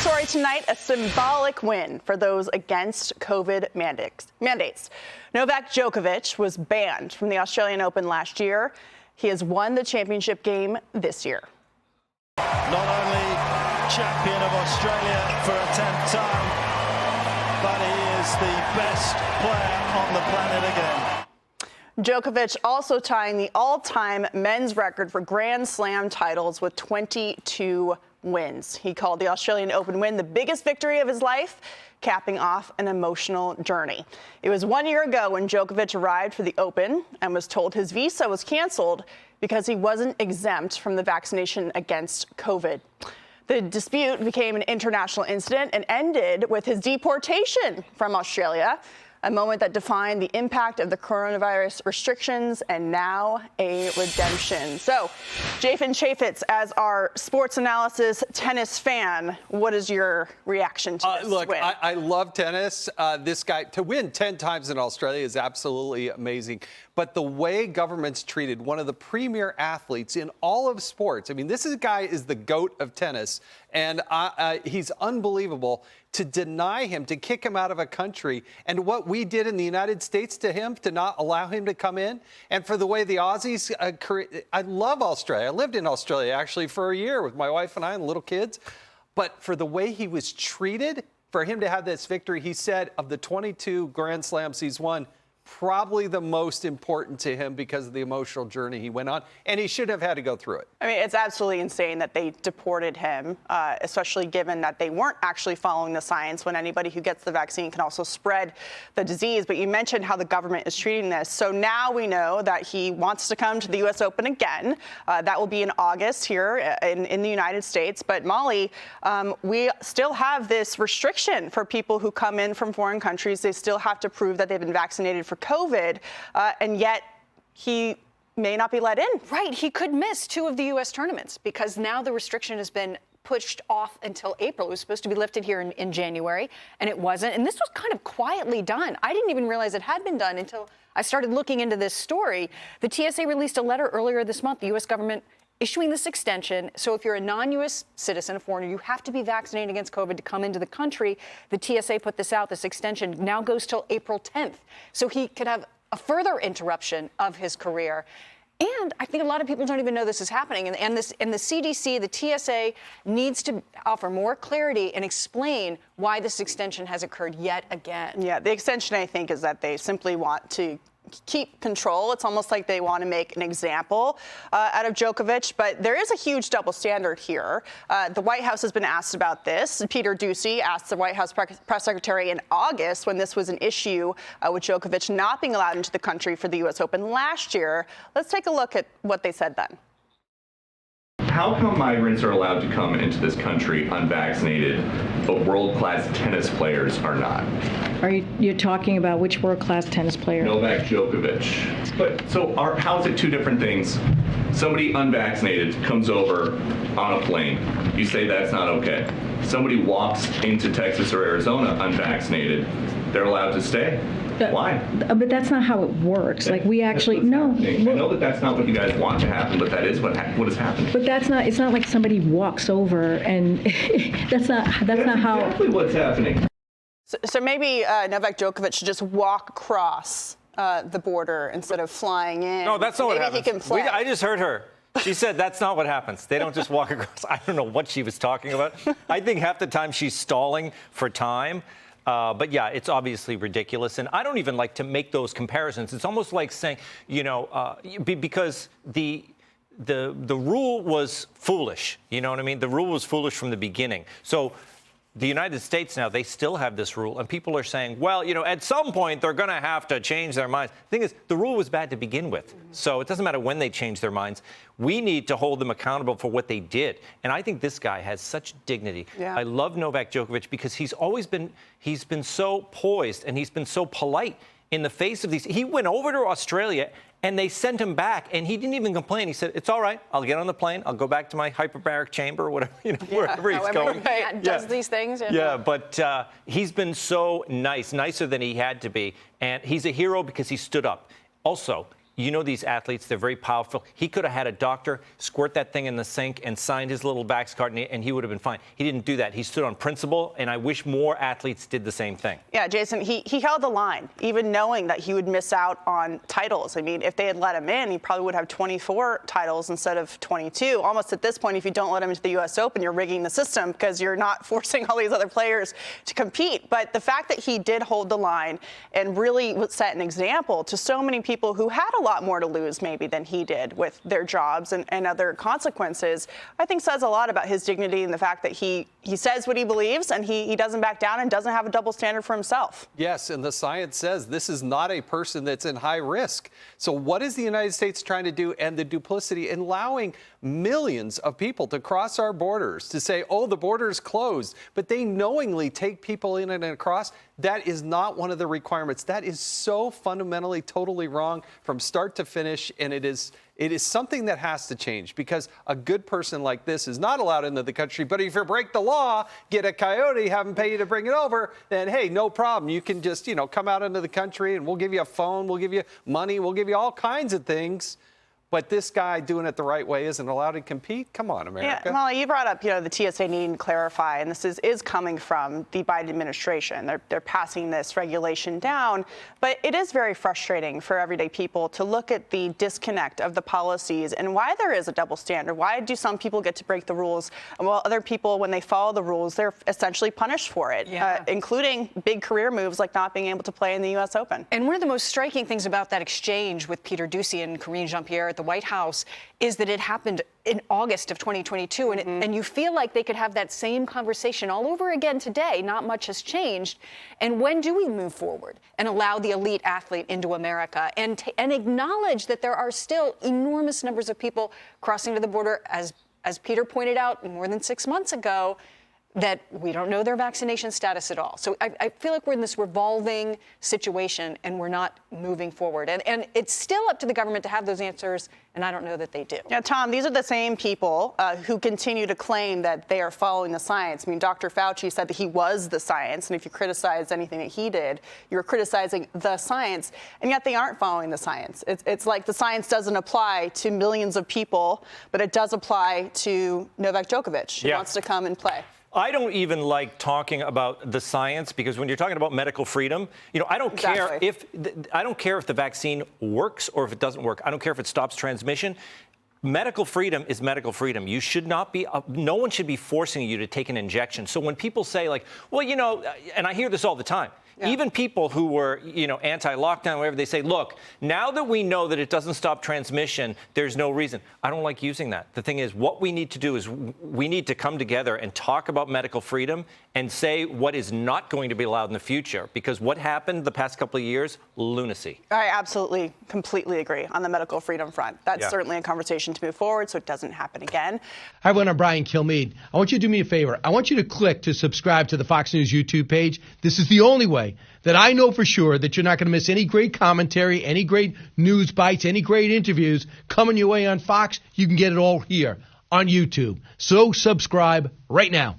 story tonight, a symbolic win for those against COVID mandates. Novak Djokovic was banned from the Australian Open last year. He has won the championship game this year. Not only champion of Australia for a 10th time, but he is the best player on the planet again. Djokovic also tying the all-time men's record for Grand Slam titles with 22 wins. He called the Australian Open win the biggest victory of his life, capping off an emotional journey. It was 1 year ago when Djokovic arrived for the Open and was told his visa was canceled because he wasn't exempt from the vaccination against COVID. The dispute became an international incident and ended with his deportation from Australia, a moment that defined the impact of the coronavirus restrictions and now a redemption. So, Jafin Chaffetz, as our sports analysis tennis fan, what is your reaction to this look, win? I love tennis. This guy, to win 10 times in Australia is absolutely amazing. But the way governments treated one of the premier athletes in all of sports, I mean, this guy is the GOAT of tennis, and he's unbelievable. To deny him, to kick him out of a country, and what we did in the United States to him, to not allow him to come in, and for the way the Aussies, I love Australia. I lived in Australia, actually, for a year with my wife and I and little kids. But for the way he was treated, for him to have this victory, he said of the 22 Grand Slams he's won, probably the most important to him because of the emotional journey he went on, and he should have had to go through it. I mean, it's absolutely insane that they deported him, especially given that they weren't actually following the science when anybody who gets the vaccine can also spread the disease. But you mentioned how the government is treating this. So now we know that he wants to come to the U.S. Open again. That will be in August here in the United States. But Molly, we still have this restriction for people who come in from foreign countries. They still have to prove that they've been vaccinated for COVID, and yet he may not be let in. Right. He could miss 2 of the U.S. tournaments because now the restriction has been pushed off until April. It was supposed to be lifted here in January, and it wasn't. And this was kind of quietly done. I didn't even realize it had been done until I started looking into this story. The TSA released a letter earlier this month, the U.S. government issuing this extension. So if you're a non-U.S. citizen, a foreigner, you have to be vaccinated against COVID to come into the country. The TSA put this out. This extension now goes till April 10th. So he could have a further interruption of his career. And I think a lot of people don't even know this is happening. And the CDC, the TSA, needs to offer more clarity and explain why this extension has occurred yet again. Yeah, the extension, I think, is that they simply want to keep control. It's almost like they want to make an example out of Djokovic, but there is a huge double standard here. The White House has been asked about this. Peter Doocy asked the White House press secretary in August when this was an issue with Djokovic not being allowed into the country for the U.S. Open last year. Let's take a look at what they said then. How come migrants are allowed to come into this country unvaccinated, but world-class tennis players are not? Are you talking about which world-class tennis player? Novak Djokovic. But so how is it 2 different things? Somebody unvaccinated comes over on a plane. You say that's not okay. Somebody walks into Texas or Arizona unvaccinated. They're allowed to stay. Why? But that's not how it works. Like we actually no. I know that that's not what you guys want to happen, but that is what is happening. But that's not. It's not like somebody walks over and that's not how. Exactly what's happening. So maybe Novak Djokovic should just walk across the border instead of flying in. No, that's not what happens. Maybe he can play. I just heard her. She said that's not what happens. They don't just walk across. I don't know what she was talking about. I think half the time she's stalling for time. But yeah, it's obviously ridiculous. And I don't even like to make those comparisons. It's almost like saying, because the rule was foolish. You know what I mean? The rule was foolish from the beginning. So the United States now, they still have this rule. And people are saying, well, at some point they're going to have to change their minds. The thing is, the rule was bad to begin with. So it doesn't matter when they change their minds. We need to hold them accountable for what they did. And I think this guy has such dignity. Yeah. I love Novak Djokovic because he's been so poised and he's been so polite in the face of these. He went over to Australia and they sent him back, and he didn't even complain. He said, it's all right. I'll get on the plane. I'll go back to my hyperbaric chamber or whatever, wherever he's going. Does these things. Yeah, but he's been so nicer than he had to be. And he's a hero because he stood up. Also, You know these athletes, they're very powerful. He could have had a doctor squirt that thing in the sink and signed his little backs card, and he would have been fine. He didn't do that. He stood on principle, and I wish more athletes did the same thing. Yeah, Jason, he held the line, even knowing that he would miss out on titles. I mean, if they had let him in, he probably would have 24 titles instead of 22. Almost at this point, if you don't let him into the U.S. Open, you're rigging the system because you're not forcing all these other players to compete. But the fact that he did hold the line and really set an example to so many people who had a lot more to lose maybe than he did with their jobs and other consequences, I think says a lot about his dignity and the fact that he says what he believes and he doesn't back down and doesn't have a double standard for himself. Yes, and the science says this is not a person that's in high risk. So what is the United States trying to do, and the duplicity in allowing millions of people to cross our borders, to say, oh, the border is closed, but they knowingly take people in and across? That is not one of the requirements. That is so fundamentally totally wrong from start to finish, and it is something that has to change, because a good person like this is not allowed into the country. But if you break the law, get a coyote, have him pay you to bring it over, then hey, no problem. You can just, come out into the country and we'll give you a phone, we'll give you money, we'll give you all kinds of things. But this guy doing it the right way isn't allowed to compete? Come on, America. Yeah, Molly, you brought up, the TSA needing to clarify, and this is coming from the Biden administration. They're passing this regulation down, but it is very frustrating for everyday people to look at the disconnect of the policies and why there is a double standard. Why do some people get to break the rules, while other people, when they follow the rules, they're essentially punished for it, including big career moves like not being able to play in the U.S. Open. And one of the most striking things about that exchange with Peter Doocy and Karine Jean-Pierre at the White House is that it happened in August of 2022, and you feel like they could have that same conversation all over again today. Not much has changed. And when do we move forward and allow the elite athlete into America and acknowledge that there are still enormous numbers of people crossing to the border, as Peter pointed out more than 6 months ago, that we don't know their vaccination status at all. So I feel like we're in this revolving situation and we're not moving forward. And it's still up to the government to have those answers, and I don't know that they do. Yeah, Tom, these are the same people who continue to claim that they are following the science. I mean, Dr. Fauci said that he was the science, and if you criticize anything that he did, you're criticizing the science, and yet they aren't following the science. It's like the science doesn't apply to millions of people, but it does apply to Novak Djokovic, who wants to come and play. I don't even like talking about the science, because when you're talking about medical freedom, I don't care if the vaccine works or if it doesn't work. I don't care if it stops transmission. Medical freedom is medical freedom. You should not be, no one should be forcing you to take an injection. So when people say well, and I hear this all the time, even people who were, anti-lockdown, whatever, they say, look, now that we know that it doesn't stop transmission, there's no reason. I don't like using that. The thing is, what we need to do is we need to come together and talk about medical freedom and say what is not going to be allowed in the future. Because what happened the past couple of years, lunacy. I absolutely, completely agree on the medical freedom front. That's certainly a conversation to move forward so it doesn't happen again. Hi, everyone. I'm Brian Kilmeade. I want you to do me a favor. I want you to click to subscribe to the Fox News YouTube page. This is the only way that I know for sure that you're not going to miss any great commentary, any great news bites, any great interviews coming your way on Fox. You can get it all here on YouTube. So subscribe right now.